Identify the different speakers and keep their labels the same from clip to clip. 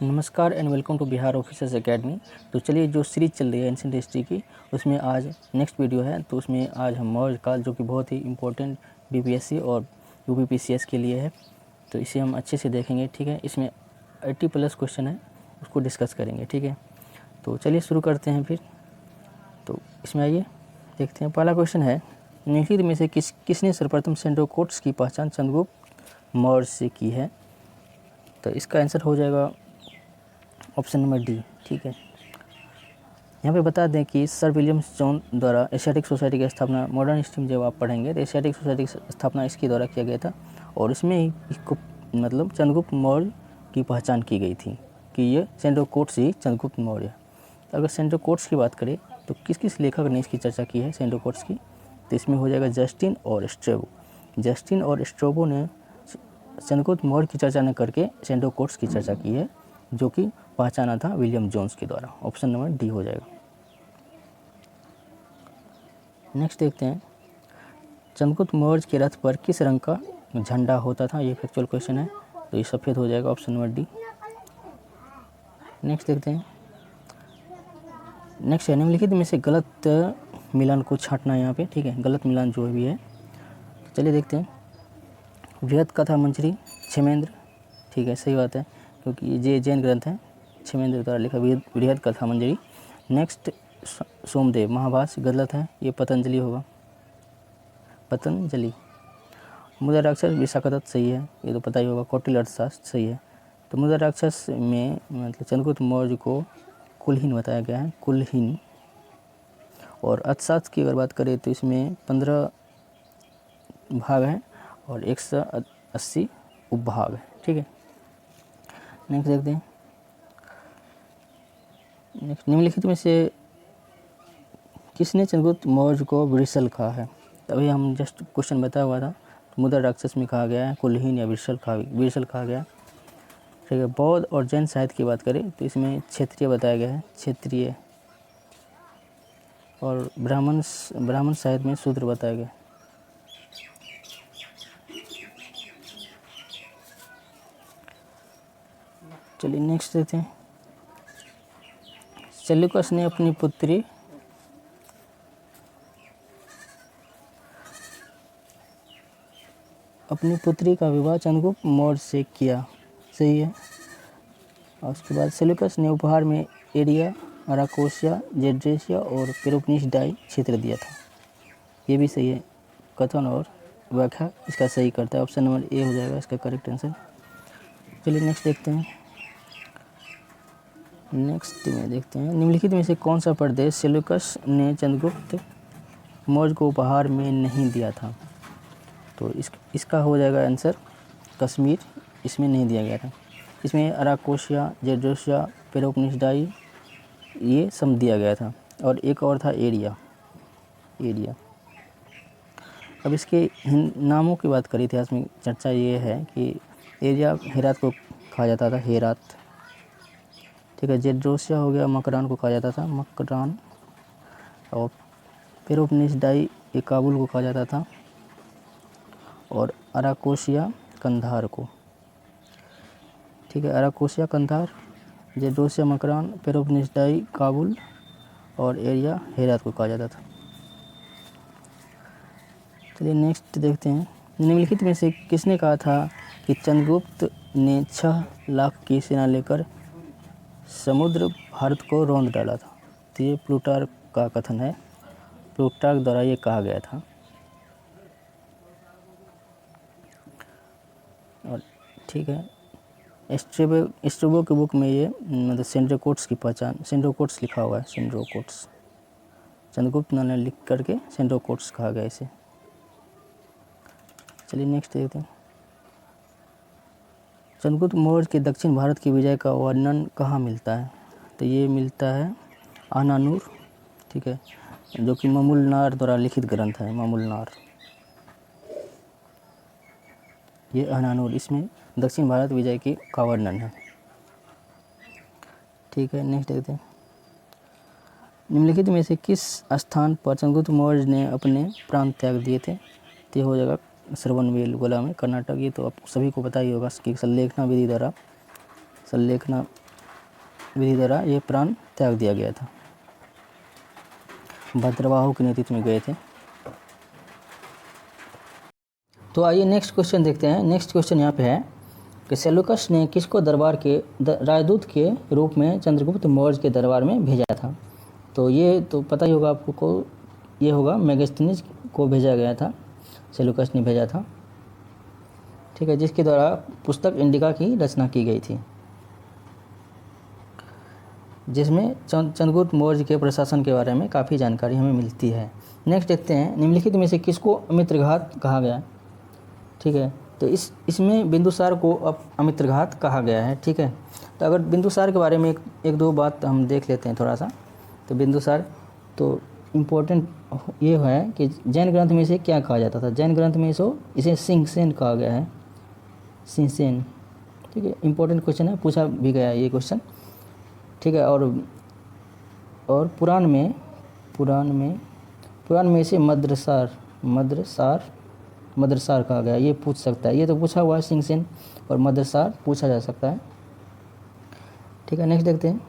Speaker 1: नमस्कार and welcome to Bihar officers academy. तो चलिए, जो सीरीज़ चल रही है एंशिएंट हिस्ट्री की, उसमें आज नेक्स्ट वीडियो है। तो उसमें आज हम मौर्य काल, जो कि बहुत ही इम्पोर्टेंट बीपीएससी और यूपीपीसीएस के लिए है, तो इसे हम अच्छे से देखेंगे। ठीक है, इसमें 80+ क्वेश्चन है, उसको डिस्कस करेंगे। ठीक है, तो चलिए शुरू करते हैं फिर। तो इसमें आइए देखते हैं। पहला क्वेश्चन है, निम्नलिखित में से किसने सर्वप्रथम सेंड्रोकोट्स की पहचान चंद्रगुप्त मौर्य से की है? तो इसका आंसर हो जाएगा ऑप्शन नंबर डी। ठीक है, यहाँ पे बता दें कि सर विलियम जॉन द्वारा एशियाटिक सोसाइटी की स्थापना, मॉडर्न हिस्ट्री में जब आप पढ़ेंगे तो एशियाटिक सोसाइटी की स्थापना इसके द्वारा किया गया था, और इसमें ही इसको मतलब चंद्रगुप्त मौर्य की पहचान की गई थी कि ये सेंड्रोकोट्स ही चंद्रगुप्त मौर्य। तो अगर सेंड्रोकोट्स की बात करें तो किस किस लेखक ने इसकी चर्चा की है सेंड्रोकोट्स की? तो इसमें हो जाएगा जस्टिन और स्ट्रैबो। जस्टिन और स्ट्रैबो ने चंद्रगुप्त मौर्य की चर्चा न करके सेंड्रोकोट्स की चर्चा की है, जो कि पहचाना था विलियम जोन्स के द्वारा। ऑप्शन नंबर डी हो जाएगा। नेक्स्ट देखते हैं, चंद्रगुप्त मौर्य के रथ पर किस रंग का झंडा होता था? ये फैक्चुअल क्वेश्चन है, तो ये सफ़ेद हो जाएगा। Option number D. नेक्स्ट देखते हैं, नेक्स्ट है, निम्नलिखित में से गलत मिलान को छांटना है यहाँ पे। ठीक है, गलत मिलान जो भी है, तो चलिए देखते हैं। बृहद कथा मंजरी क्षेमेंद्र, ठीक है, सही बात है, क्योंकि ये जैन ग्रंथ है, क्षेमेंद्र द्वारा लिखा बृहद कथा मंजरी। नेक्स्ट सोमदेव महाभाष्य गलत है, ये पतंजलि होगा, पतंजलि। मुद्रा राक्षस विशाखदत्त सही है, ये तो पता ही होगा, कौटिल्य अर्थशास्त्र सही है। तो मुद्रा राक्षस में मतलब चंद्रगुप्त मौर्य को कुलहीन बताया गया है, कुलहीन। और अर्थशास्त्र की अगर बात करें तो इसमें 15 भाग हैं और 180 उपभाग है। ठीक है, नेक्स्ट देखते हैं। नेक्स्ट, निम्नलिखित में से किसने चंद्रगुप्त मौर्य को वृषल कहा है? अभी हम जस्ट क्वेश्चन बताया हुआ था, तो मुद्रा राक्षस में कहा गया है कुलहीन या वृषल कहा गया। ठीक है, बौद्ध और जैन साहित्य की बात करें तो इसमें क्षेत्रीय बताया गया है, क्षेत्रीय। और ब्राह्मण साहित्य में शूद्र बताया गया। चलिए नेक्स्ट देखते हैं, सेल्यूकस ने अपनी पुत्री का विवाह चंद्रगुप्त मौर्य से किया, सही है। और उसके बाद सेल्यूकस ने उपहार में एरिया, अराकोसिया, जेड्रेसिया और पेलोपोनेसियाई क्षेत्र दिया था, ये भी सही है। कथन और व्याख्या इसका सही करता है। ऑप्शन नंबर ए हो जाएगा इसका करेक्ट आंसर। चलिए नेक्स्ट देखते हैं। नेक्स्ट में देखते हैं, निम्नलिखित में से कौन सा प्रदेश सेल्यूकस ने चंद्रगुप्त मौर्य को उपहार में नहीं दिया था? तो इसका हो जाएगा आंसर कश्मीर, इसमें नहीं दिया गया था। इसमें अराकोसिया, जेड्रोसिया, पेलोपोनेसियाई ये सब दिया गया था, और एक और था एरिया। अब इसके नामों की बात करी, इतिहास में चर्चा ये है कि एरिया हेरात को कहा जाता था, हेरात। ठीक है, जेड्रोसिया हो गया मकरान को कहा जाता था, मकरान। और पेलोपोनेसियाई ये काबुल को कहा जाता था, और अराकोसिया कंधार को। ठीक है, अराकोसिया कंधार, जेड्रोसिया मकरान, पेलोपोनेसियाई काबुल, और एरिया हेरात को कहा जाता था। चलिए नेक्स्ट देखते हैं, निम्नलिखित में से किसने कहा था कि चंद्रगुप्त ने 6 लाख की सेना लेकर समुद्र भारत को रौंद डाला था? तो ये प्लूटार्क का कथन है, प्लूटार्क द्वारा ये कहा गया था। और ठीक है, स्ट्रेबो की बुक में ये मतलब सेंड्रोकोट्स की पहचान, सेंड्रोकोट्स लिखा हुआ है, सेंड्रोकोट्स। चंद्रगुप्त ने लिख करके सेंड्रोकोट्स कहा गया इसे। चलिए नेक्स्ट देखते हैं, चंद्रगुप्त मौर्य के दक्षिण भारत की विजय का वर्णन कहाँ मिलता है? तो ये मिलता है आहनानूर, ठीक है, जो कि ममुलनार द्वारा लिखित ग्रंथ है, ममुलनार। ये आहनानूर, इसमें दक्षिण भारत विजय का वर्णन है। ठीक है, नेक्स्ट देखते हैं, निम्नलिखित में से किस स्थान पर चंद्रगुप्त मौर्य ने अपने प्राण त्याग दिए थे? तो ये हो जाएगा श्रवणबेलगोला में, कर्नाटक। ये तो आप सभी को पता ही होगा कि संलेखना विधि द्वारा, संलेखना विधि द्वारा ये प्राण त्याग दिया गया था। भद्रबाहु के नेतृत्व में गए थे। तो आइए नेक्स्ट क्वेश्चन देखते हैं। नेक्स्ट क्वेश्चन यहाँ पे है कि सेल्यूकस ने किसको दरबार के राजदूत के रूप में चंद्रगुप्त मौर्य के दरबार में भेजा था। तो ये तो पता ही होगा आपको, ये होगा मेगास्थनीज को भेजा गया था, सेल्यूकस ने भेजा था, ठीक है, जिसके द्वारा पुस्तक इंडिका की रचना की गई थी, जिसमें चंद्रगुप्त मौर्य के प्रशासन के बारे में काफ़ी जानकारी हमें मिलती है। नेक्स्ट देखते हैं, निम्नलिखित में से किसको अमित्रघात कहा गया। ठीक है, तो इसमें बिंदुसार को अब अमित्रघात कहा गया है। ठीक है, तो अगर बिंदुसार के बारे में एक दो बात हम देख लेते हैं थोड़ा सा। तो बिंदुसार तो इम्पोर्टेंट ये है कि जैन ग्रंथ में इसे क्या कहा जाता था। जैन ग्रंथ में इसे सिंहसेन कहा गया है, सिंहसेन। ठीक है, इम्पोर्टेंट क्वेश्चन है, पूछा भी गया है ये क्वेश्चन। ठीक है, और पुराण में इसे मद्रसार कहा गया। ये पूछ सकता है, ये तो पूछा हुआ है, सिंहसेन और मद्रसार पूछा जा सकता है। ठीक है, नेक्स्ट देखते हैं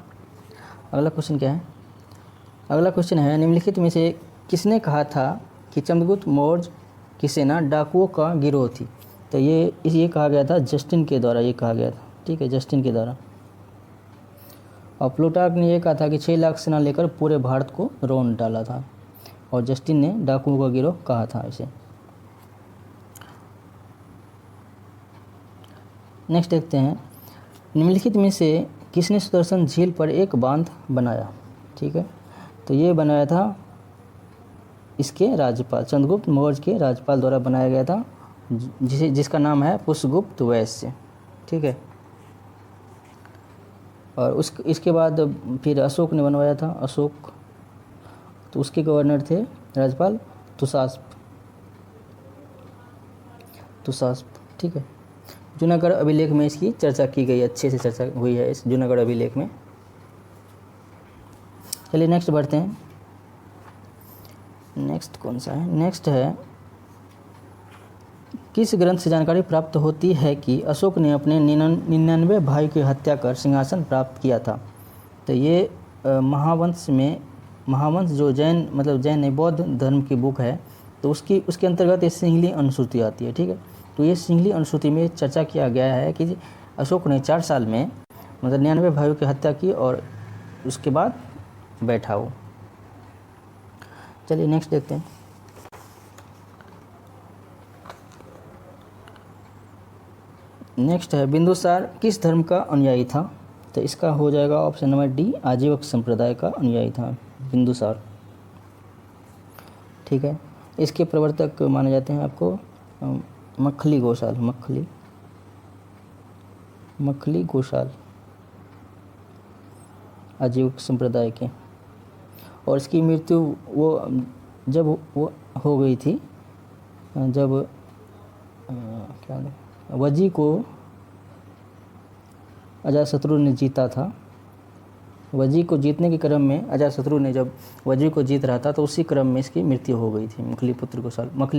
Speaker 1: अगला क्वेश्चन क्या है। अगला क्वेश्चन है, निम्नलिखित में से किसने कहा था कि चंद्रगुप्त मौर्य की सेना डाकुओं का गिरोह थी। तो ये कहा गया था जस्टिन के द्वारा, ये कहा गया था। ठीक है, जस्टिन के द्वारा। और प्लूटार्क ने यह कहा था कि 6 लाख सेना लेकर पूरे भारत को रौंद डाला था, और जस्टिन ने डाकुओं का गिरोह कहा था इसे। नेक्स्ट देखते हैं, निम्नलिखित में से किसने सुदर्शन झील पर एक बांध बनाया। ठीक है, तो ये बनाया था इसके राज्यपाल, चंद्रगुप्त मौर्य के राज्यपाल द्वारा बनाया गया था, जिसका नाम है पुष्यगुप्त वैश्य। ठीक है, और इसके बाद फिर अशोक ने बनवाया था, अशोक। तो उसके गवर्नर थे राज्यपाल तुषास्प। ठीक है, जूनागढ़ अभिलेख में इसकी चर्चा की गई, अच्छे से चर्चा हुई है इस जूनागढ़ अभिलेख में। चलिए नेक्स्ट बढ़ते हैं। नेक्स्ट कौन सा है, नेक्स्ट है, किस ग्रंथ से जानकारी प्राप्त होती है कि अशोक ने अपने 99 भाई की हत्या कर सिंहासन प्राप्त किया था। तो ये महावंश जो जैन नहीं, बौद्ध धर्म की बुक है, तो उसके अंतर्गत ये सिंहली अनुसूची आती है। ठीक है, तो ये सिंहली अनुसूची में चर्चा किया गया है कि अशोक ने 4 साल में 99 भाइयों की हत्या की और उसके बाद बैठा हो। चलिए नेक्स्ट देखते हैं। नेक्स्ट है, बिंदुसार किस धर्म का अनुयायी था। तो इसका हो जाएगा ऑप्शन नंबर डी, आजीवक संप्रदाय का अनुयायी था बिंदुसार। ठीक है, इसके प्रवर्तक माने जाते हैं आपको मखली गोशाल आजीवक संप्रदाय के। और इसकी मृत्यु जब वो हो गई थी, जब वजी को अजातशत्रु ने जीता था। वजी को जीतने के क्रम में अजातशत्रु ने जब वजी को जीत रहा था, तो उसी क्रम में इसकी मृत्यु हो गई थी, मखली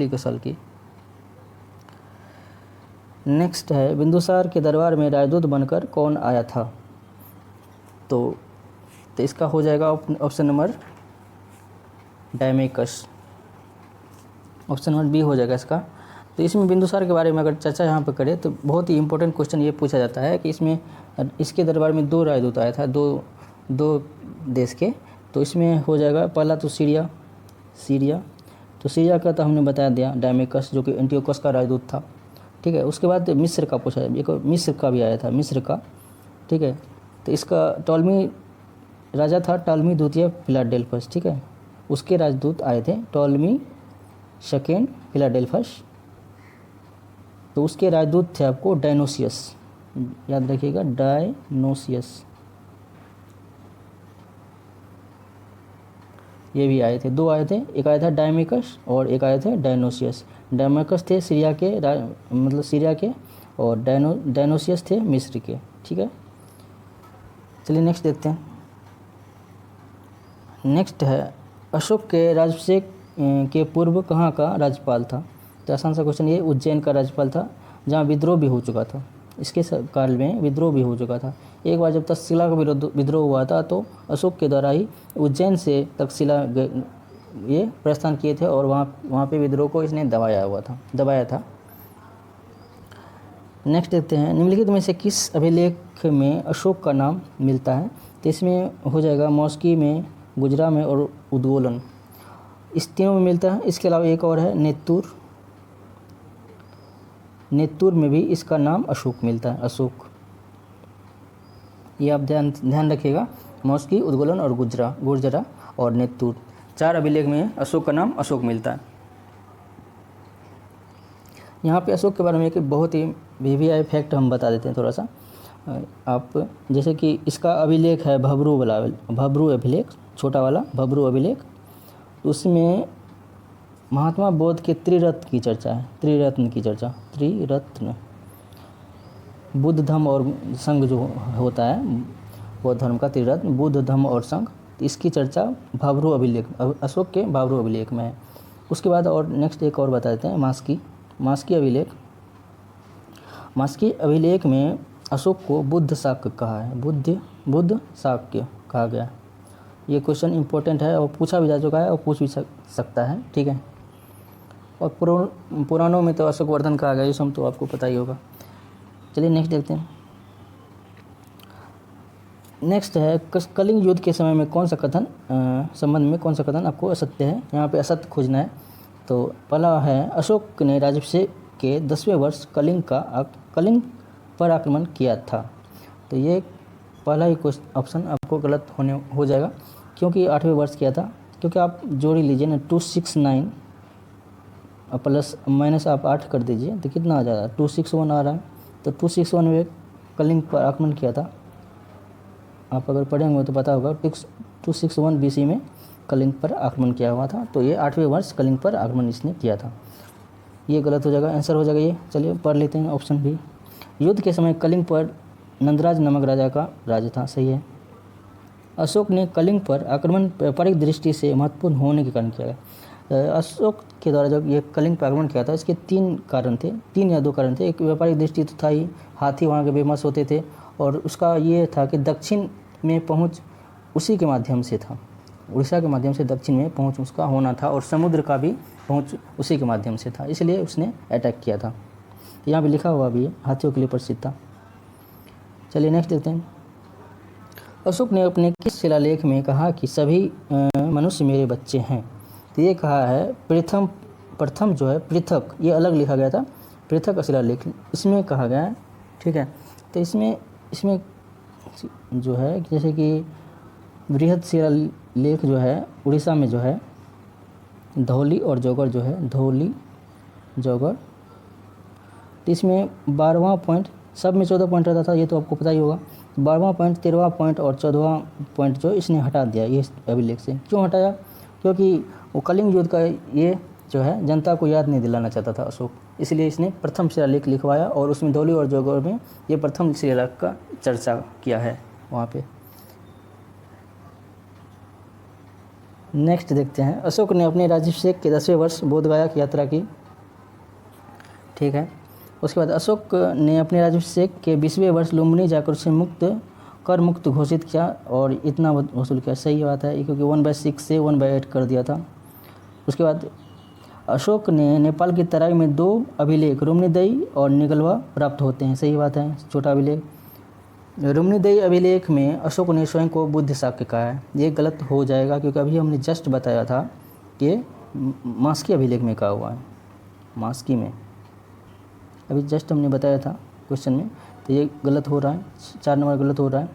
Speaker 1: गोशाल की। नेक्स्ट है, बिंदुसार के दरबार में राजदूत बनकर कौन आया था। तो इसका हो जाएगा option number डायमेकस, option number B हो जाएगा इसका। तो इसमें बिंदुसार के बारे में अगर चर्चा यहाँ पर करें तो बहुत ही इंपॉर्टेंट क्वेश्चन ये पूछा जाता है कि इसके दरबार में 2 राजदूत आया था, दो देश के। तो इसमें हो जाएगा पहला तो सीरिया। तो सीरिया का तो हमने बता दिया, डायमेकस, जो कि एंटियोकस का राजदूत था। ठीक है, उसके बाद मिस्र का पूछा, एक मिस्र का भी आया था, मिस्र का। ठीक है, तो इसका टॉलमी राजा था, टॉलमी द्वितीय फिलाडेल्फस। ठीक है, उसके राजदूत आए थे टॉलमी सेकेंड फिलाडेल्फस। तो उसके राजदूत थे आपको डायनोसियस, याद रखिएगा, डायनोसियस। ये भी आए थे, 2 आए थे, एक आया था डायमेकस और एक आए थे डायनोसियस। डायमेकस थे सीरिया के और डायनोसियस थे मिस्र के। ठीक है, चलिए नेक्स्ट देखते हैं। नेक्स्ट है, अशोक के राज्याभिषेक के पूर्व कहाँ का राज्यपाल था। तो आसान सा क्वेश्चन, ये उज्जैन का राज्यपाल था, जहाँ विद्रोह भी हो चुका था, इसके काल में विद्रोह भी हो चुका था। एक बार जब तक्षशिला का विद्रोह हुआ था तो अशोक के द्वारा ही उज्जैन से तक्षशिला ये प्रस्थान किए थे और वहाँ पे विद्रोह को इसने दबाया था। नेक्स्ट देखते हैं, निम्नलिखित में से किस अभिलेख में अशोक का नाम मिलता है? तो इसमें हो जाएगा मौस्की में, गुजरा में और उद्गोलन, इस तीनों में मिलता है। इसके अलावा एक और है नेत्तूर में भी इसका नाम अशोक मिलता है, अशोक। ये आप ध्यान रखिएगा, मौस्की, उद्गोलन और गुर्जरा और नेत्तूर, 4 अभिलेख में अशोक का नाम अशोक मिलता है। यहाँ पे अशोक के बारे में एक बहुत ही वीवीआई फैक्ट हम बता देते हैं थोड़ा सा आप, जैसे कि इसका अभिलेख है भब्रू अभिलेख, छोटा वाला भब्रू अभिलेख। उसमें महात्मा बौद्ध के त्रिरत्न की चर्चा है, त्रिरत्न, बुद्ध धम्म और संघ जो होता है बौद्ध धर्म का त्रिरत्न, बुद्ध धम्म और संघ, इसकी चर्चा भब्रू अभिलेख, अशोक के भब्रू अभिलेख में है। उसके बाद और नेक्स्ट एक और बता देते हैं, मास्की अभिलेख में अशोक को बुद्ध शाक्य कहा है, बुद्ध शाक्य कहा गया। ये क्वेश्चन इंपॉर्टेंट है और पूछा भी जा चुका है और पूछ भी सकता है, ठीक है। और पुराणों में तो अशोक वर्धन कहा गया, ये सब तो आपको पता ही होगा। चलिए नेक्स्ट देखते हैं। नेक्स्ट है, कलिंग युद्ध के समय में संबंध में कौन सा कथन आपको असत्य है? यहाँ पे असत्य खोजना है। तो पहला है, अशोक ने राज्याभिषेक के 10वें वर्ष कलिंग पर आक्रमण किया था। तो ये पहला ही ऑप्शन आपको गलत हो जाएगा, क्योंकि 8वें वर्ष किया था। क्योंकि आप जोड़ ही लीजिए ना, 269 प्लस माइनस आप 8 कर दीजिए तो कितना आ जाएगा, 261 आ रहा है। तो 261 में कलिंग पर आक्रमण किया था। आप अगर पढ़ेंगे तो पता होगा, 261 BC में कलिंग पर आक्रमण किया हुआ था। तो ये 8वें वर्ष कलिंग पर आक्रमण इसने किया था। ये गलत हो जाएगा, आंसर हो जाएगा ये। चलिए पढ़ लेते हैं ऑप्शन भी। युद्ध के समय कलिंग पर नंदराज नामक राजा का राज था, सही है। अशोक ने कलिंग पर आक्रमण व्यापारिक दृष्टि से महत्वपूर्ण होने के कारण किया। अशोक के द्वारा जब ये कलिंग पर आक्रमण किया था, इसके 3 कारण थे, 3 या 2 कारण थे। एक व्यापारिक दृष्टि तो था ही, हाथी वहाँ के फेमस होते थे, और उसका ये था कि दक्षिण में पहुँच उसी के माध्यम से था, उड़ीसा के माध्यम से दक्षिण में पहुँच उसका होना था, और समुद्र का भी पहुँच उसी के माध्यम से था, इसलिए उसने अटैक किया था। यहाँ भी लिखा हुआ भी है, हाथियों के लिए प्रसिद्ध था। चलिए नेक्स्ट देखते हैं। अशोक ने अपने किस शिलालेख में कहा कि सभी मनुष्य मेरे बच्चे हैं? तो ये कहा है प्रथम जो है पृथक, ये अलग लिखा गया था, पृथक शिलालेख इसमें कहा गया है, ठीक है। तो इसमें जो है जैसे कि बृहद शिलालेख जो है उड़ीसा में जो है धौली और जौगड़ जो है, धौली जौगड़, तो इसमें 12वां पॉइंट, सब में 14 पॉइंट रहता था, ये तो आपको पता ही होगा। 12वां पॉइंट, 13वां पॉइंट और 14वां पॉइंट जो इसने हटा दिया ये अभिलेख से। क्यों हटाया? क्योंकि वो कलिंग युद्ध का ये जो है जनता को याद नहीं दिलाना चाहता था अशोक, इसलिए इसने प्रथम शिलालेख लिखवाया, और उसमें धौली और जौगड़ में ये प्रथम शिलालेख का चर्चा किया है वहाँ पे। नेक्स्ट देखते हैं। अशोक ने अपने राज्याभिषेक के 10वें वर्ष बोधगया की यात्रा की, ठीक है। उसके बाद अशोक ने अपने राज्याभिषेक के 20वें वर्ष लुम्बिनी जाकर उसे कर मुक्त घोषित किया और इतना वसूल किया, सही बात है, क्योंकि 1/6 से 1/8 कर दिया था। उसके बाद अशोक ने नेपाल की तराई में 2 अभिलेख रुम्नीदेई और निगलवा प्राप्त होते हैं, सही बात है, छोटा अभिलेख। रुम्नीदेई अभिलेख में अशोक ने स्वयं को बुद्ध शाक्य कहा है, ये गलत हो जाएगा, क्योंकि अभी हमने जस्ट बताया था कि मास्की अभिलेख में कहा हुआ है, मास्की में अभी जस्ट हमने बताया था क्वेश्चन में, तो ये गलत हो रहा है, 4 नंबर गलत हो रहा है।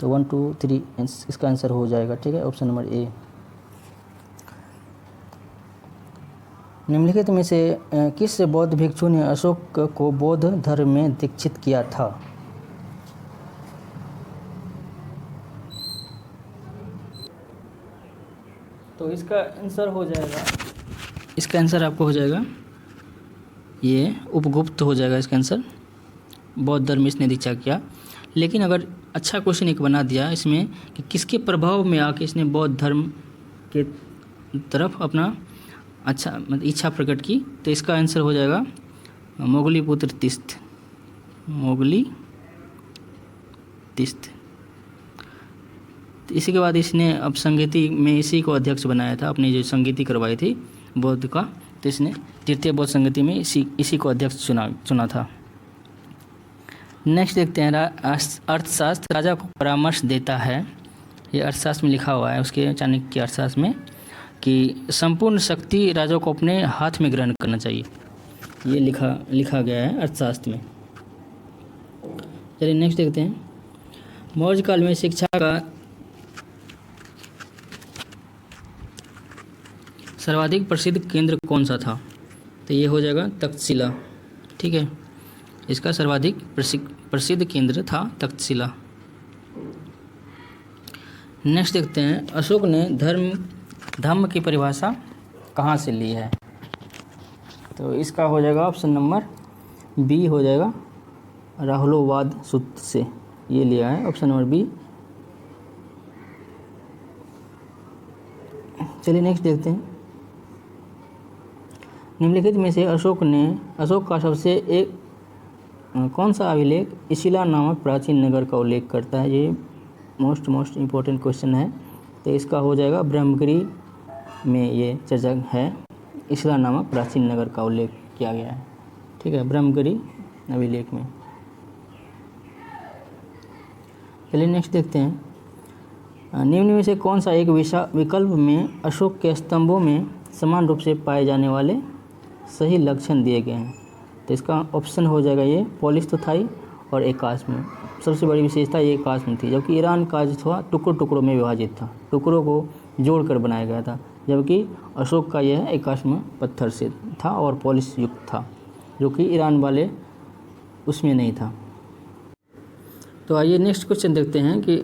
Speaker 1: तो 1 2 3 इसका आंसर हो जाएगा, ठीक है, ऑप्शन नंबर ए। निम्नलिखित में से किस बौद्ध भिक्षु ने अशोक को बौद्ध धर्म में दीक्षित किया था? तो इसका आंसर हो जाएगा, इसका आंसर आपको हो जाएगा ये उपगुप्त हो जाएगा इसका आंसर। बौद्ध धर्म में इसने दीक्षा किया। लेकिन अगर अच्छा क्वेश्चन एक बना दिया इसमें कि किसके प्रभाव में आके इसने बौद्ध धर्म के तरफ अपना अच्छा मतलब इच्छा प्रकट की, तो इसका आंसर हो जाएगा मोगली पुत्र तीस्थ, मोगली तीस्थ। इसी के बाद इसने अब संगीति में इसी को अध्यक्ष बनाया था, अपनी जो संगीति करवाई थी बौद्ध का, तो इसने तृतीय बौद्ध संगीति में इसी को अध्यक्ष चुना था। नेक्स्ट देखते हैं अर्थशास्त्र राजा को परामर्श देता है। ये अर्थशास्त्र में लिखा हुआ है उसके चाणक्य अर्थशास्त्र में कि संपूर्ण शक्ति राजा को अपने हाथ में ग्रहण करना चाहिए, ये लिखा गया है अर्थशास्त्र में। चलिए नेक्स्ट देखते हैं मौर्य काल में शिक्षा का सर्वाधिक प्रसिद्ध केंद्र कौन सा था, तो ये हो जाएगा तक्षशिला। ठीक है, इसका सर्वाधिक प्रसिद्ध केंद्र था तक्षशिला। नेक्स्ट देखते हैं अशोक ने धम्म की परिभाषा कहाँ से ली है, तो इसका हो जाएगा ऑप्शन नंबर बी हो जाएगा, राहुलोवाद सूत्र से ये लिया है, ऑप्शन नंबर बी। चलिए नेक्स्ट देखते हैं निम्नलिखित में से अशोक का सबसे कौन सा अभिलेख इशिला नामक प्राचीन नगर का उल्लेख करता है, ये मोस्ट इम्पोर्टेंट क्वेश्चन है। तो इसका हो जाएगा ब्रह्मगिरी में ये चर्चा है, इशिला नामक प्राचीन नगर का उल्लेख किया गया है। ठीक है, ब्रह्मगिरी अभिलेख में। चलिए नेक्स्ट देखते हैं निम्न में से कौन सा एक विकल्प में अशोक के स्तंभों में समान रूप से पाए जाने वाले सही लक्षण दिए गए हैं, तो इसका ऑप्शन हो जाएगा ये पॉलिस्थोथाई और एकाश्म। सबसे बड़ी विशेषता ये एकाश्म थी, जबकि ईरान का जो था टुकड़ों में विभाजित था, टुकड़ों को जोड़कर बनाया गया था, जबकि अशोक का यह एकाश्म पत्थर से था और पॉलिश युक्त था, जो कि ईरान वाले उसमें नहीं था। तो आइए नेक्स्ट क्वेश्चन देखते हैं कि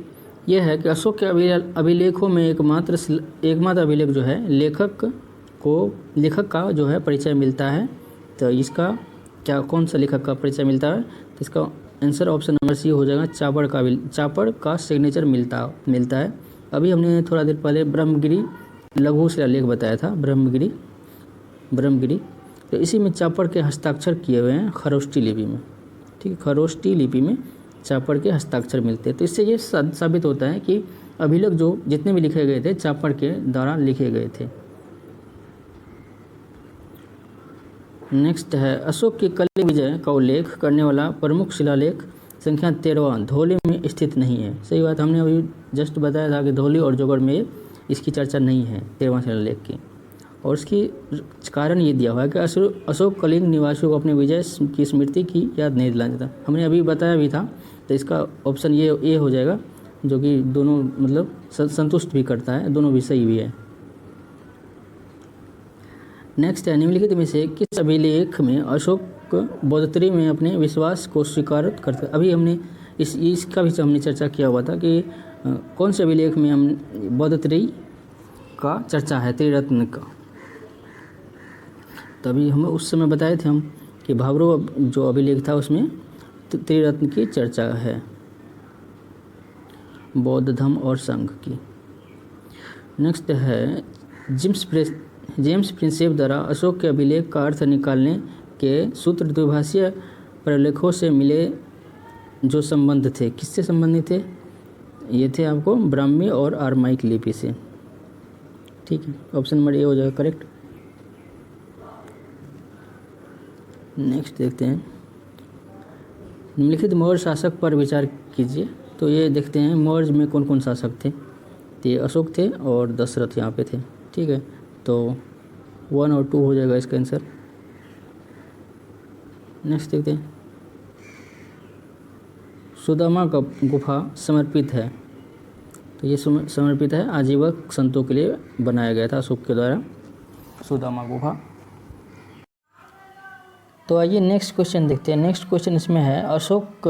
Speaker 1: यह है कि अशोक के अभिलेखों में एकमात्र अभिलेख जो है लेखक का जो है परिचय मिलता है, तो इसका कौन सा लेखक का परिचय मिलता है, तो इसका आंसर ऑप्शन नंबर सी हो जाएगा, चापड़ का सिग्नेचर मिलता है। अभी हमने थोड़ा देर पहले ब्रह्मगिरी लघु शिलालेख बताया था, ब्रह्मगिरी, तो इसी में चापड़ के हस्ताक्षर किए हुए हैं खरोष्टी लिपि में। ठीक है, खरोष्टी लिपि में चापड़ के हस्ताक्षर मिलते हैं, तो इससे ये साबित होता है कि अभिलेख जो जितने भी लिखे गए थे चापड़ के द्वारा लिखे गए थे। नेक्स्ट है अशोक की कलिंग विजय का उल्लेख करने वाला प्रमुख शिलालेख संख्या 13 धौली में स्थित नहीं है। सही बात, हमने अभी जस्ट बताया था कि धौली और जोगड़ में इसकी चर्चा नहीं है 13वां शिलालेख की, और इसकी कारण ये दिया हुआ है कि अशोक कलिंग निवासियों को अपने विजय की स्मृति की याद नहीं दिलाना चाहता। हमने अभी बताया भी था, तो इसका ऑप्शन ये हो जाएगा, जो कि दोनों मतलब संतुष्ट भी करता है, दोनों भी सही भी है। नेक्स्ट है निम्नलिखित में से किस अभिलेख में अशोक बौद्धत्री में अपने विश्वास को स्वीकार करता है। अभी हमने इसका भी हमने चर्चा किया हुआ था कि कौन से अभिलेख में हम बौद्धत्री का चर्चा है, त्रिरत्न का। तभी हम उस समय बताए थे हम कि भाबरो जो अभिलेख था उसमें त्रिरत्न की चर्चा है, बौद्ध धम्म और संघ की। नेक्स्ट है जेम्स प्रिंसेप द्वारा अशोक के अभिलेख का अर्थ निकालने के सूत्र द्विभाषीय प्रलेखों से मिले जो संबंध थे, किससे संबंधित थे, ये थे आपको ब्राह्मी और आरमाइक लिपि से। ठीक है, ऑप्शन नंबर ए हो जाएगा करेक्ट। नेक्स्ट देखते हैं निम्नलिखित मौर्य शासक पर विचार कीजिए। तो ये देखते हैं मौर्य में कौन कौन शासक थे, तो ये अशोक थे और दशरथ यहाँ पे थे। ठीक है, तो 1 और 2 हो जाएगा इसका आंसर। नेक्स्ट देखते हैं सुदामा का गुफा समर्पित है, तो ये समर्पित है आजीवक संतों के लिए बनाया गया था अशोक के द्वारा, सुदामा गुफा। तो आइए नेक्स्ट क्वेश्चन देखते हैं। नेक्स्ट क्वेश्चन इसमें है अशोक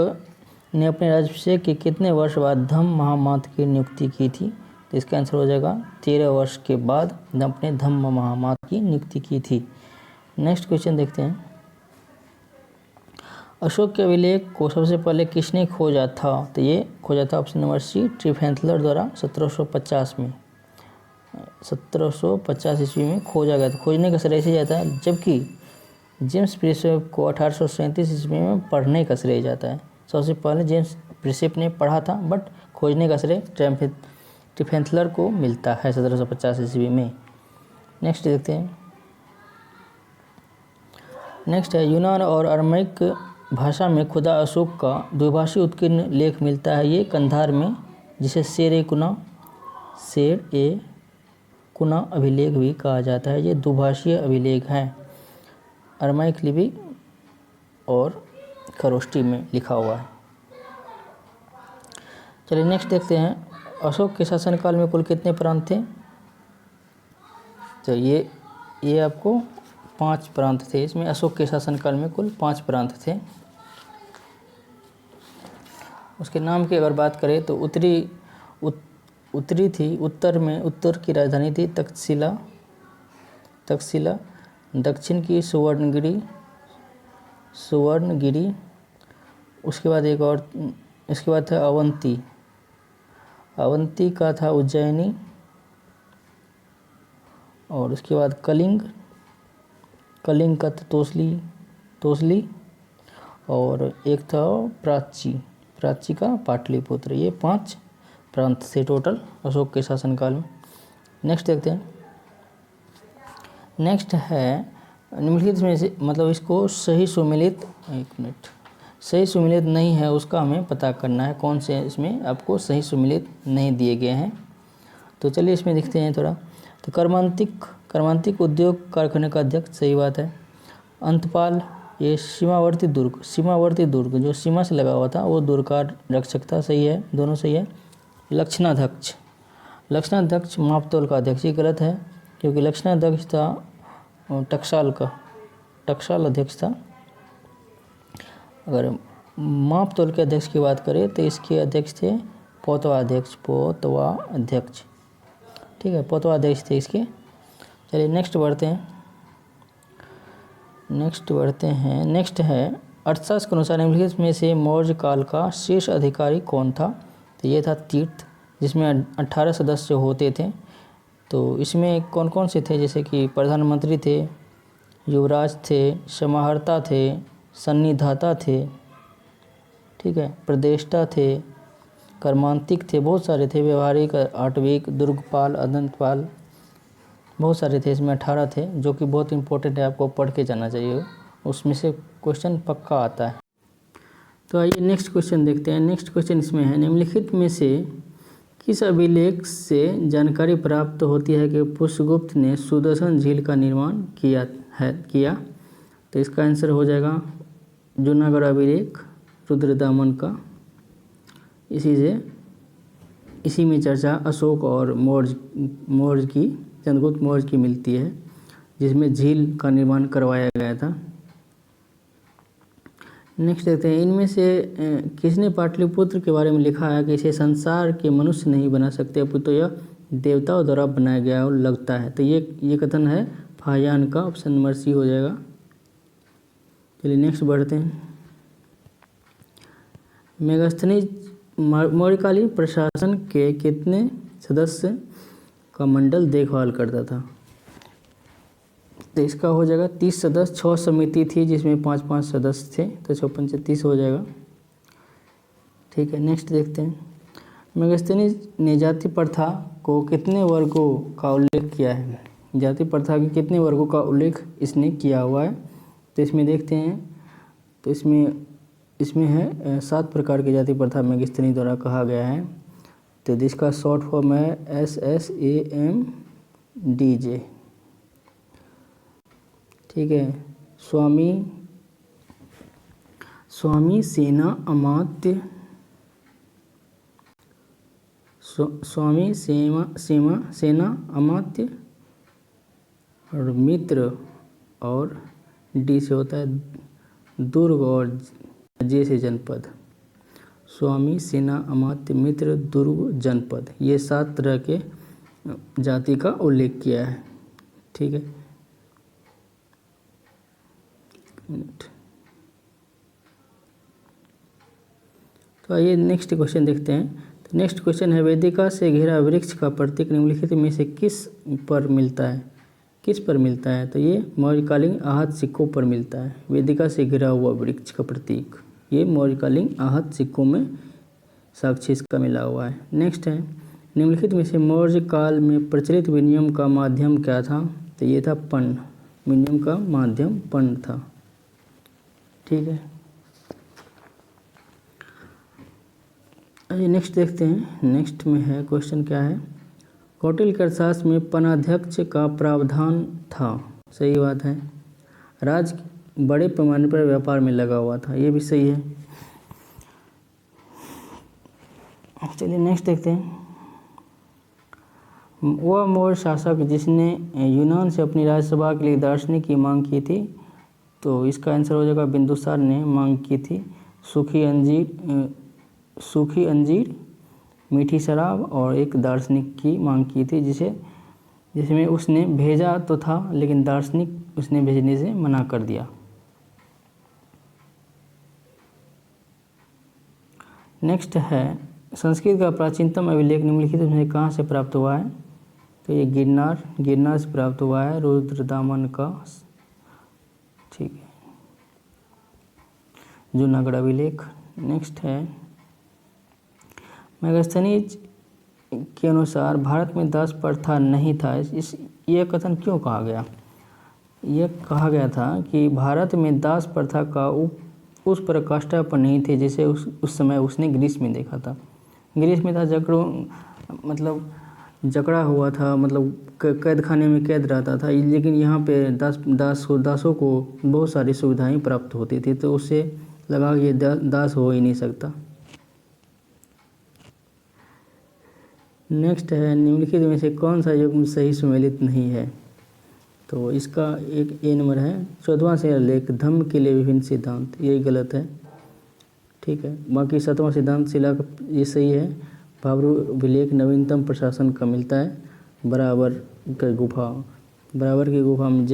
Speaker 1: ने अपने राज्याभिषेक के कितने वर्ष बाद धम्म महामात की नियुक्ति की थी, तो इसका आंसर हो जाएगा 13 वर्ष के बाद अपने धम्म महामात की नियुक्ति की थी। नेक्स्ट क्वेश्चन देखते हैं अशोक के अभिलेख को सबसे पहले किसने खोजा था, तो ये खोजा था ऑप्शन नंबर सी ट्रिफेंथलर द्वारा 1750 में, 1750 ईस्वी में खोजा गया था। खोजने का श्रेय से जाता है, जबकि जेम्स प्रिंसेप को 1837 ईस्वी में पढ़ने का श्रेय जाता है। सबसे पहले जेम्स प्रिंसेप ने पढ़ा था, बट खोजने का श्रेय ट्रिफेंथलर को मिलता है 1750 ईस्वी में। नेक्स्ट देखते हैं। नेक्स्ट है यूनान और अरमैक भाषा में खुदा अशोक का द्विभाषी उत्कीर्ण लेख मिलता है। ये कंधार में, जिसे शेर ए कुना अभिलेख भी कहा जाता है। ये दुभाषीय अभिलेख है, अरमैक लिपि और खरोष्टी में लिखा हुआ है। चलिए नेक्स्ट देखते हैं। अशोक के शासनकाल में कुल कितने प्रांत थे? तो ये आपको 5 प्रांत थे। इसमें अशोक के शासनकाल में कुल 5 प्रांत थे। उसके नाम की अगर बात करें तो उत्तरी थी, उत्तर की राजधानी थी तक्षशिला, दक्षिण की सुवर्णगिरी, उसके बाद एक और, इसके बाद था अवंती का था उज्जैनी, और उसके बाद कलिंग का था तोसली, और एक था प्राची का पाटलिपुत्र। ये 5 प्रांत थे टोटल अशोक के शासनकाल में। नेक्स्ट देखते हैं। नेक्स्ट है निम्नलिखित में से, मतलब इसको सही सुमेलित नहीं है उसका हमें पता करना है। कौन से इसमें आपको सही सुमेलित नहीं दिए गए हैं। तो चलिए इसमें देखते हैं थोड़ा। तो कर्मांतिक उद्योग कारखाने का अध्यक्ष, सही बात है। अंतपाल, ये सीमावर्ती दुर्ग जो सीमा से लगा हुआ था वो दुर्ग का रक्षक था, सही है, दोनों सही है। लक्षणाध्यक्ष मापतोल का अध्यक्ष, ये गलत है क्योंकि लक्षणाध्यक्ष था टकसाल अध्यक्ष था। अगर मापतोल के अध्यक्ष की बात करें तो इसके अध्यक्ष थे पोतवा अध्यक्ष, ठीक है, पोतवा अध्यक्ष थे इसके। चलिए नेक्स्ट बढ़ते हैं। नेक्स्ट है अर्थशास्त्र के अनुसार निम्नलिखित में से मौर्य काल का शीर्ष अधिकारी कौन था? तो ये था तीर्थ, जिसमें 18 सदस्य होते थे। तो इसमें कौन कौन से थे? जैसे कि प्रधानमंत्री थे, युवराज थे, समाहर्ता थे, सन्निधाता थे, ठीक है, प्रदेष्टा थे, कर्मांतिक थे, बहुत सारे थे, व्यवहारिक, आटविक, दुर्गपाल, अदंतपाल, बहुत सारे थे। इसमें 18 थे, जो कि बहुत इंपॉर्टेंट है, आपको पढ़ के जाना चाहिए, उसमें से क्वेश्चन पक्का आता है। तो आइए नेक्स्ट क्वेश्चन देखते हैं। नेक्स्ट क्वेश्चन इसमें है, निम्नलिखित में से किस अभिलेख से जानकारी प्राप्त होती है कि पुष्यगुप्त ने सुदर्शन झील का निर्माण किया? तो इसका आंसर हो जाएगा जूनागढ़ अभिलेख रुद्रदामन का। इसी में चर्चा अशोक और चंद्रगुप्त मौर्य की मिलती है, जिसमें झील का निर्माण करवाया गया था। नेक्स्ट देखते हैं, इनमें से किसने पाटलिपुत्र के बारे में लिखा है कि इसे संसार के मनुष्य नहीं बना सकते, अपितु यह देवताओं द्वारा बनाया गया और लगता है? तो ये कथन है फाहियान का, ऑप्शन नंबर सी हो जाएगा। चलिए नेक्स्ट बढ़ते हैं। मेगास्थनीज मौर्यकालीन प्रशासन के कितने सदस्य का मंडल देखभाल करता था? तो इसका हो जाएगा 30 सदस्य। 6 समिति थी जिसमें 5-5 सदस्य थे, तो 6 पंचे 30 हो जाएगा, ठीक है। नेक्स्ट देखते हैं, मेगास्थनीज ने जाति प्रथा को कितने वर्गों का उल्लेख किया है? जाति प्रथा के कितने वर्गों का उल्लेख इसने किया हुआ है? तो इसमें देखते हैं, तो इसमें है 7 प्रकार की जाति प्रथा मेगास्थनी द्वारा कहा गया है। तो जिसका शॉर्ट फॉर्म है SSAMDJ, ठीक है। स्वामी, सेना, अमात्य, सेना, अमात्य और मित्र, और डी से होता है दुर्ग, और जे से जनपद। स्वामी, सेना, अमात्य, मित्र, दुर्ग, जनपद, ये 7 तरह के जाति का उल्लेख किया है, ठीक है। तो आइए नेक्स्ट क्वेश्चन देखते हैं। तो नेक्स्ट क्वेश्चन है, वेदिका से घिरा वृक्ष का प्रतीक निम्नलिखित में से किस पर मिलता है? तो ये मौर्यकालीन आहत सिक्कों पर मिलता है। वेदिका से घिरा हुआ वृक्ष का प्रतीक, ये मौर्यकालीन आहत सिक्कों में साक्ष्य इसका मिला हुआ है। नेक्स्ट है, निम्नलिखित में से मौर्य काल में प्रचलित विनिमय का माध्यम क्या था? तो ये था पण्ड। विनिमय का माध्यम पण्ड था। ठीक है, नेक्स्ट देखते हैं। नेक्स्ट में है क्वेश्चन क्या है, कौटिल्य के अर्थशास्त्र में पणाध्यक्ष का प्रावधान था। सही बात है। राज बड़े पैमाने पर व्यापार में लगा हुआ था, ये भी सही है। चलिए नेक्स्ट देखते हैं। वह मौर्य शासक जिसने यूनान से अपनी राज्यसभा के लिए दार्शनिक की मांग की थी, तो इसका आंसर हो जाएगा बिंदुसार ने मांग की थी। सूखी अंजीर, मीठी शराब और एक दार्शनिक की मांग की थी, जिसमें उसने भेजा तो था लेकिन दार्शनिक उसने भेजने से मना कर दिया। नेक्स्ट है, संस्कृत का प्राचीनतम अभिलेख निम्नलिखित में कहाँ से प्राप्त हुआ है? तो ये गिरनार से प्राप्त हुआ है, रुद्रदामन का। ठीक है, जूनागढ़ अभिलेख। नेक्स्ट है, मेगास्थनीज के अनुसार भारत में दास प्रथा नहीं था। यह कथन क्यों कहा गया? यह कहा गया था कि भारत में दास प्रथा का उस पराकाष्ठा पर नहीं थे जैसे उस समय उसने ग्रीस में देखा था। ग्रीस में था जकड़ा हुआ था, मतलब कैद खाने में कैद रहता था, लेकिन यहाँ पे दासों को बहुत सारी सुविधाएं प्राप्त होती थी, तो उससे लगा कि ये दास हो ही नहीं सकता। नेक्स्ट है, निम्नलिखित में से कौन सा युग्म सही सुमेलित नहीं है? तो इसका एक ए नंबर है, 14वां से लेख धम्म के लिए विभिन्न सिद्धांत, ये गलत है। ठीक है, बाकी 7वां सिद्धांत शिला का ये सही है। भाब्रू अभिलेख नवीनतम प्रशासन का मिलता है। बराबर की गुफा में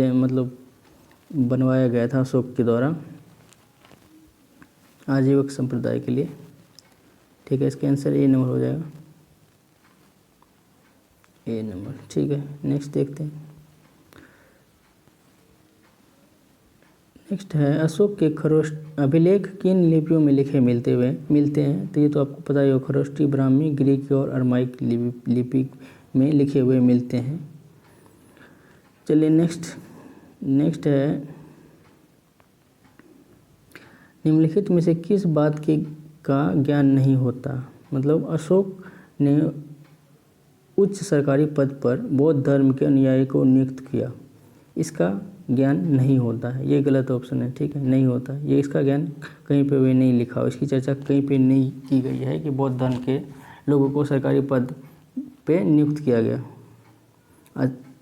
Speaker 1: बनवाया गया था अशोक के द्वारा आजीवक संप्रदाय के लिए। ठीक है, इसका आंसर ए नंबर हो जाएगा, ए नंबर। ठीक है, नेक्स्ट देखते हैं। नेक्स्ट है, अशोक के खरोष्ट अभिलेख किन लिपियों में मिलते हैं? तो ये तो आपको पता ही हो, खरोष्टी, ब्राह्मी, ग्रीक और अरमाइक लिपि में लिखे हुए मिलते हैं। चलिए नेक्स्ट है, निम्नलिखित में से किस बात का ज्ञान नहीं होता? मतलब अशोक ने उच्च सरकारी पद पर बौद्ध धर्म के अनुयायी को नियुक्त किया, इसका ज्ञान नहीं होता है। ये गलत ऑप्शन है। ठीक है, नहीं होता, ये इसका ज्ञान कहीं पे भी नहीं लिखा हो, इसकी चर्चा कहीं पे नहीं की गई है कि बौद्ध धर्म के लोगों को सरकारी पद पे नियुक्त किया गया,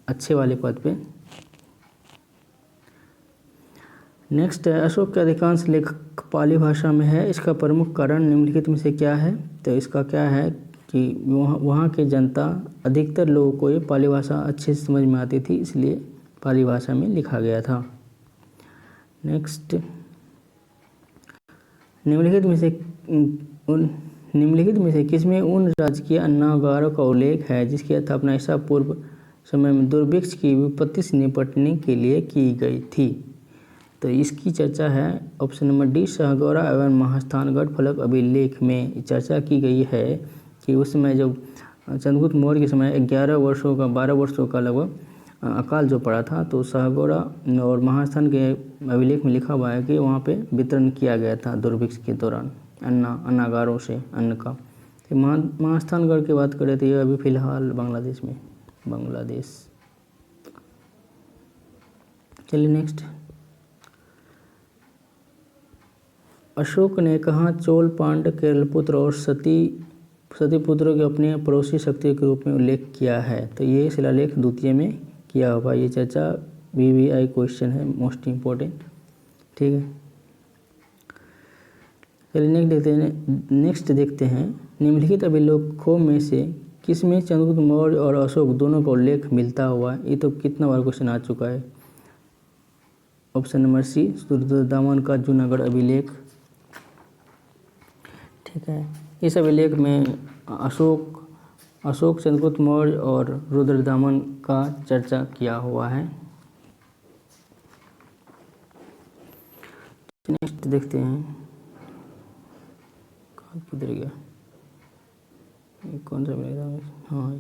Speaker 1: अच्छे वाले पद पे। नेक्स्ट है, अशोक के अधिकांश लेख पाली भाषा में है, इसका प्रमुख कारण निम्नलिखित में से क्या है? तो इसका क्या है कि वहाँ के जनता अधिकतर लोगों को ये पाली भाषा अच्छे से समझ में आती थी, इसलिए पाली भाषा में लिखा गया था। नेक्स्ट, निम्नलिखित में से किसमें उन राजकीय अन्नागारों का उल्लेख है जिसकी स्थापना ईसा पूर्व समय में दुर्भिक्ष की विपत्ति से निपटने के लिए की गई थी? तो इसकी चर्चा है ऑप्शन नंबर डी, सहगौरा एवं महास्थानगढ़ फलक अभिलेख में चर्चा की गई है कि उस समय जब चंद्रगुप्त मौर्य के समय 12 वर्षों का लगभग अकाल जो पड़ा था, तो सहगौरा और महास्थान के अभिलेख में लिखा हुआ है कि वहाँ पे वितरण किया गया था दुर्भिक्ष के दौरान अन्नागारों से अन्न का। तो महास्थानगढ़ की बात करें तो ये अभी फिलहाल बांग्लादेश। चलिए नेक्स्ट, अशोक ने कहाँ चोल, पांड्य, केरलपुत्र और सतीपुत्रों के अपने पड़ोसी शक्तियों के रूप में उल्लेख किया है? तो ये शिलालेख द्वितीय में किया होगा। ये चर्चा VVI क्वेश्चन है, मोस्ट इम्पोर्टेंट। ठीक है, चलिए नेक्स्ट देखते हैं। निम्नलिखित अभिलेखों में से किसमें चंद्रगुप्त मौर्य और अशोक दोनों का उल्लेख मिलता हुआ है? ये तो कितना बार क्वेश्चन आ चुका है। ऑप्शन नंबर सी, रुद्रदामन का जूनागढ़ अभिलेख। ठीक है, इस अभिलेख में अशोक, चंद्रगुप्त मौर्य और रुद्रदामन का चर्चा किया हुआ है। नेक्स्ट देखते हैं, किधर गया। ये कौन सा विलेख? हाँ,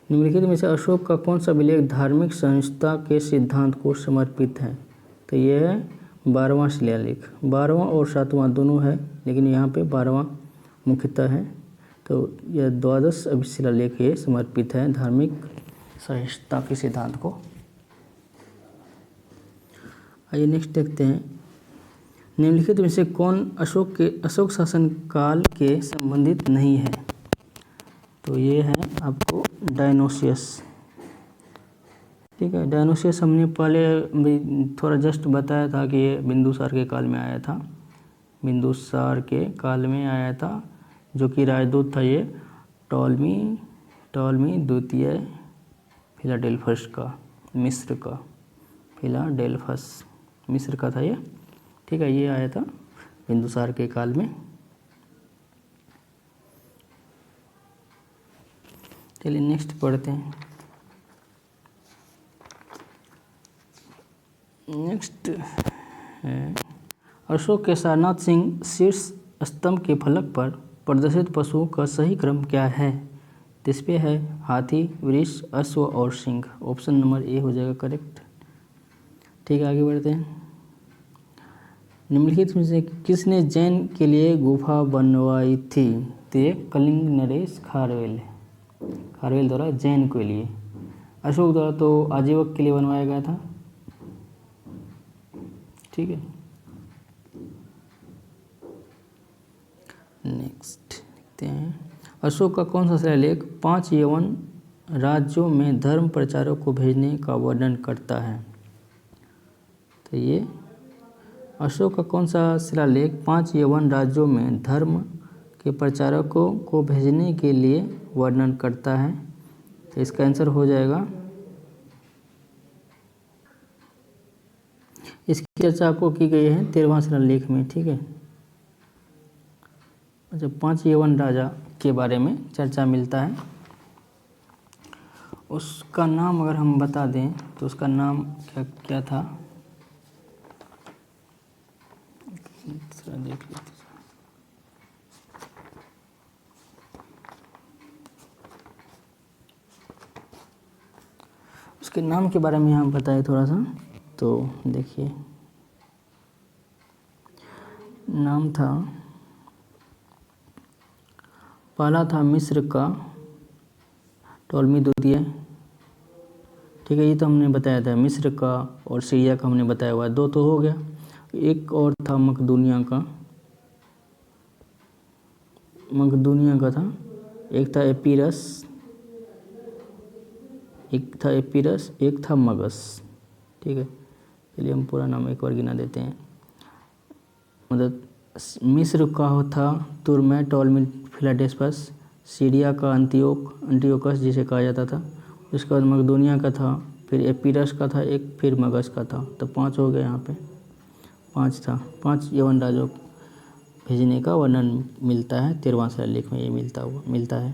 Speaker 1: निम्नलिखित में से अशोक का कौन सा विलेख धार्मिक संहिता के सिद्धांत को समर्पित है? तो ये है 12वां शिलालेख। 12वां और 7वां दोनों है, लेकिन यहाँ पे 12वां मुख्यतः है। तो यह 12 शिलालेख ये समर्पित है धार्मिक संहिता के सिद्धांत को। आइए नेक्स्ट देखते हैं, निम्नलिखित में से कौन अशोक शासन काल के संबंधित नहीं है? तो ये है आपको डायनोसियस। ठीक है, डायनोसियस हमने पहले थोड़ा जस्ट बताया था कि ये बिंदुसार के काल में आया था। बिंदुसार के काल में आया था, जो कि राजदूत था ये टॉलमी द्वितीय फिलाडेल्फस का, मिस्र का, फिलाडेल्फस मिस्र का था ये। ठीक है, ये आया था बिंदुसार के काल में। चलिए नेक्स्ट पढ़ते हैं। नेक्स्ट है, अशोक के सारनाथ सिंह शीर्ष स्तंभ के फलक पर प्रदर्शित पशुओं का सही क्रम क्या है? इस पे है हाथी, वृष, अश्व और सिंह। ऑप्शन नंबर ए हो जाएगा करेक्ट। ठीक है, आगे बढ़ते हैं। निम्नलिखित में से किसने जैन के लिए गुफा बनवाई थी? तो ये कलिंग नरेश खारवेल द्वारा जैन के लिए। अशोक द्वारा तो आजीवक के लिए बनवाया गया था। ठीक है, नेक्स्ट देखते हैं, अशोक का कौन सा शिलालेख 5 यवन राज्यों में धर्म प्रचारक को भेजने का वर्णन करता है? तो ये अशोक का कौन सा शिलालेख 5 यवन राज्यों में धर्म के प्रचारकों को भेजने के लिए वर्णन करता है? तो इसका आंसर हो जाएगा, इसकी चर्चा आपको की गई है 13वां शिलालेख में। ठीक है, अच्छा, 5 यवन राजा के बारे में चर्चा मिलता है। उसका नाम अगर हम बता दें तो उसका नाम क्या था? देख लेते हैं। उसके नाम के बारे में हम बताएं थोड़ा सा, तो देखिए, नाम था, पहला था मिस्र का टॉलमी द्वितीय। ठीक है, ये तो हमने बताया था मिस्र का, और सीरिया का हमने बताया हुआ है, 2 तो हो गया। एक और था मकदूनिया का था। एक था एपीरस, एक था मगस। ठीक है, चलिए हम पूरा नाम एक बार गिना देते हैं। मतलब मिस्र का था तुर्मै टॉलमी फिलाडेल्फस, सीरिया का अंटियोकस जिसे कहा जाता था, उसके बाद मकदूनिया का था, फिर एपीरस का था एक, फिर मगस का था। तो 5 हो गए, यहाँ पे 5 था। 5 यवन राजों भेजने का वर्णन मिलता है 13वां शिलालेख में, ये मिलता है।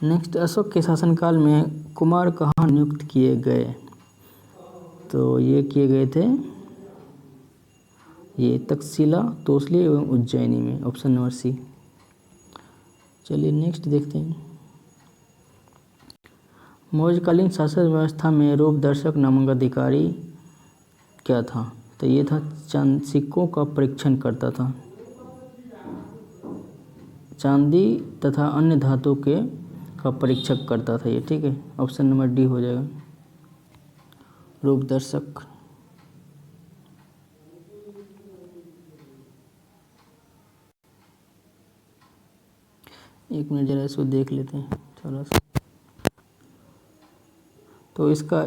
Speaker 1: नेक्स्ट, अशोक के शासनकाल में कुमार कहाँ नियुक्त किए गए? तो ये किए गए थे ये तक्षशिला, तोसली एवं उज्जैनी में। Option number C. चलिए नेक्स्ट देखते हैं, मौर्यकालीन शासन व्यवस्था में रूपदर्शक नामक अधिकारी क्या था? तो ये था सिक्कों का परीक्षण करता था, चांदी तथा अन्य धातु का परीक्षक करता था ये। ठीक है, ऑप्शन नंबर डी हो जाएगा रूपदर्शक। एक मिनट जरा इसको देख लेते हैं थोड़ा सा। तो इसका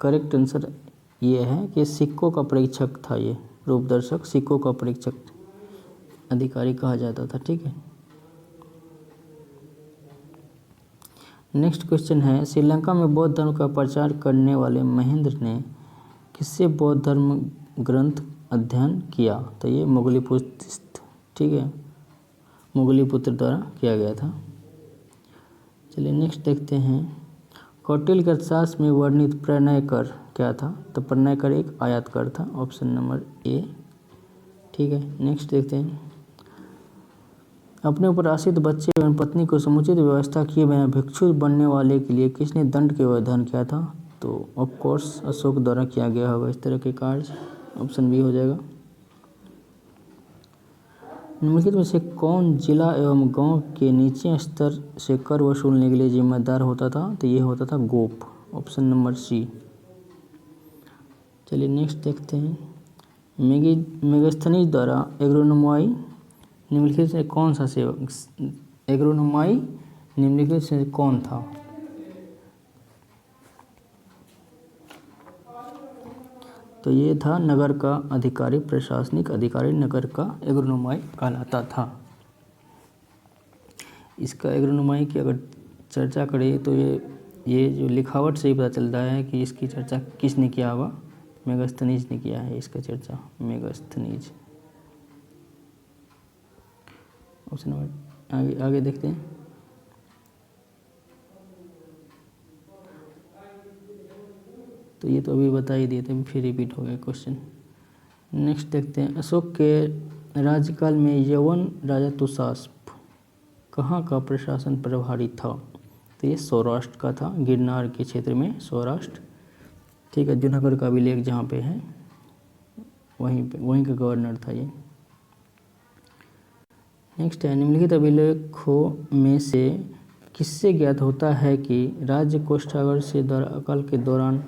Speaker 1: करेक्ट आंसर ये है कि सिक्कों का परीक्षक था ये रूपदर्शक, सिक्कों का परीक्षक अधिकारी कहा जाता था। ठीक है, नेक्स्ट क्वेश्चन है, श्रीलंका में बौद्ध धर्म का प्रचार करने वाले महेंद्र ने किससे बौद्ध धर्म ग्रंथ अध्ययन किया? तो ये मोगलीपुत्र, ठीक है, मोगलीपुत्र द्वारा किया गया था। चलिए नेक्स्ट देखते हैं, कौटिल्य के अर्थशास्त्र में वर्णित प्रणयकर क्या था? तो प्रणयकर एक आयातकार था। Option number A. ठीक है, नेक्स्ट देखते हैं, अपने ऊपर आश्रित बच्चे एवं पत्नी को समुचित व्यवस्था किए बिना भिक्षु बनने वाले के लिए किसने दंड के विधान किया था? तो ऑफ कोर्स अशोक द्वारा किया गया होगा इस तरह के कार्य। ऑप्शन बी हो जाएगा। निम्नलिखित में से कौन जिला एवं गांव के निचले स्तर से कर वसूलने के लिए जिम्मेदार होता था? तो ये होता था गोप। Option number C. चलिए नेक्स्ट देखते हैं। मेगास्थनीज द्वारा एग्रोनोमाई निम्नलिखित से कौन सा सेवक एग्रोनोमाई निम्नलिखित से कौन था? तो ये था नगर का अधिकारी, प्रशासनिक अधिकारी नगर का एग्रोनोमाई कहलाता था। इसका एग्रोनोमाई की अगर चर्चा करें तो ये जो लिखावट से ही पता चलता है कि इसकी चर्चा किसने किया होगा? मेगास्थनीज ने किया है इसका चर्चा, मेगास्थनीज। ऑप्शन नंबर आगे देखते हैं। तो ये तो अभी बता ही दिए थे, फिर रिपीट हो गया क्वेश्चन। नेक्स्ट देखते हैं। अशोक के राज्यकाल में यवन राजा तुषास्प कहाँ का प्रशासन प्रभारी था? तो ये सौराष्ट्र का था, गिरनार के क्षेत्र में सौराष्ट्र। ठीक है, जूनागढ़ का अभिलेख जहाँ पे है वहीं का गवर्नर था ये। नेक्स्ट है। निम्नलिखित अभिलेखों में से किससे ज्ञात होता है कि राज्य कोषागार से अकाल के दौरान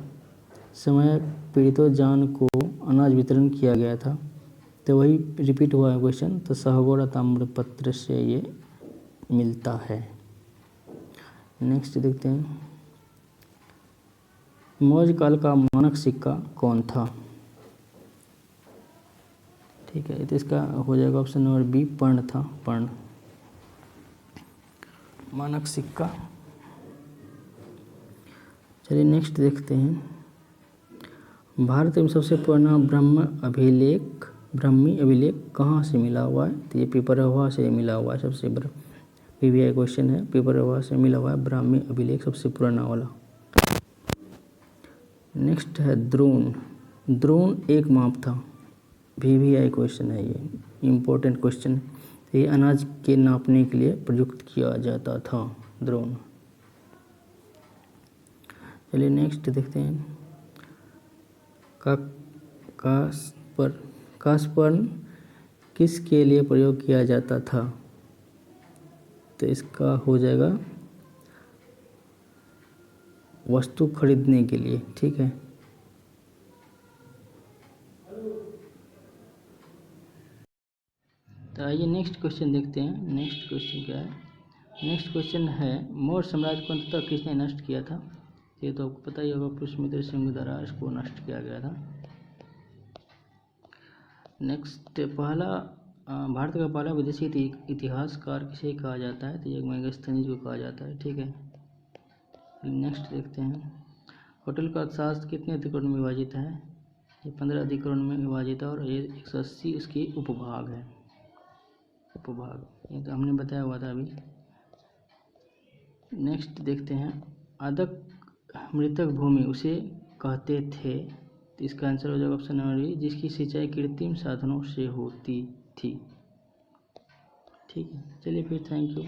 Speaker 1: समय पीड़ितों जान को अनाज वितरण किया गया था? तो वही रिपीट हुआ है क्वेश्चन। तो सहगोड़ा ताम्रपत्र से ये मिलता है। नेक्स्ट देखते हैं। मौर्य काल का मानक सिक्का कौन था? ठीक है, तो इसका हो जाएगा ऑप्शन नंबर बी, पर्ण था, पर्ण मानक सिक्का। चलिए नेक्स्ट देखते हैं। भारत में सबसे पुराना ब्राह्मी अभिलेख कहाँ से मिला हुआ है? तो ये पिपरहवा से मिला हुआ है। सबसे बड़ा पीवीआई क्वेश्चन है, पिपरहवा से मिला हुआ है ब्राह्मी अभिलेख सबसे पुराना वाला। नेक्स्ट है द्रोण। द्रोण एक माप था, वीवीआई क्वेश्चन है ये, इम्पोर्टेंट क्वेश्चन। ये अनाज के नापने के लिए प्रयुक्त किया जाता था द्रोण। चलिए नेक्स्ट देखते हैं। कास्पर्न किसके लिए प्रयोग किया जाता था? तो इसका हो जाएगा वस्तु खरीदने के लिए। ठीक है, तो आइए नेक्स्ट क्वेश्चन देखते हैं। नेक्स्ट क्वेश्चन क्या है? नेक्स्ट क्वेश्चन है मौर्य साम्राज्य को अंततः किसने नष्ट किया था? ये तो आपको पता ही होगा, पुष्यमित्र सिंह द्वारा इसको नष्ट किया गया था। नेक्स्ट पहला भारत का पहला विदेशी इतिहासकार किसे कहा जाता है? तो ये मेगास्थनीज को कहा जाता है। ठीक है, नेक्स्ट देखते हैं। होटल का अर्थशास्त्र कितने अधिकरण में विभाजित है? ये 15 अधिकरण में विभाजित है और ये 180 इसके उपभाग है। उपभाग ये तो हमने बताया हुआ था अभी। नेक्स्ट देखते हैं। आदक मृतक भूमि उसे कहते थे? तो इसका आंसर हो जाएगा ऑप्शन नंबर बी, जिसकी सिंचाई कृत्रिम साधनों से होती थी। ठीक है, चलिए फिर थैंक यू।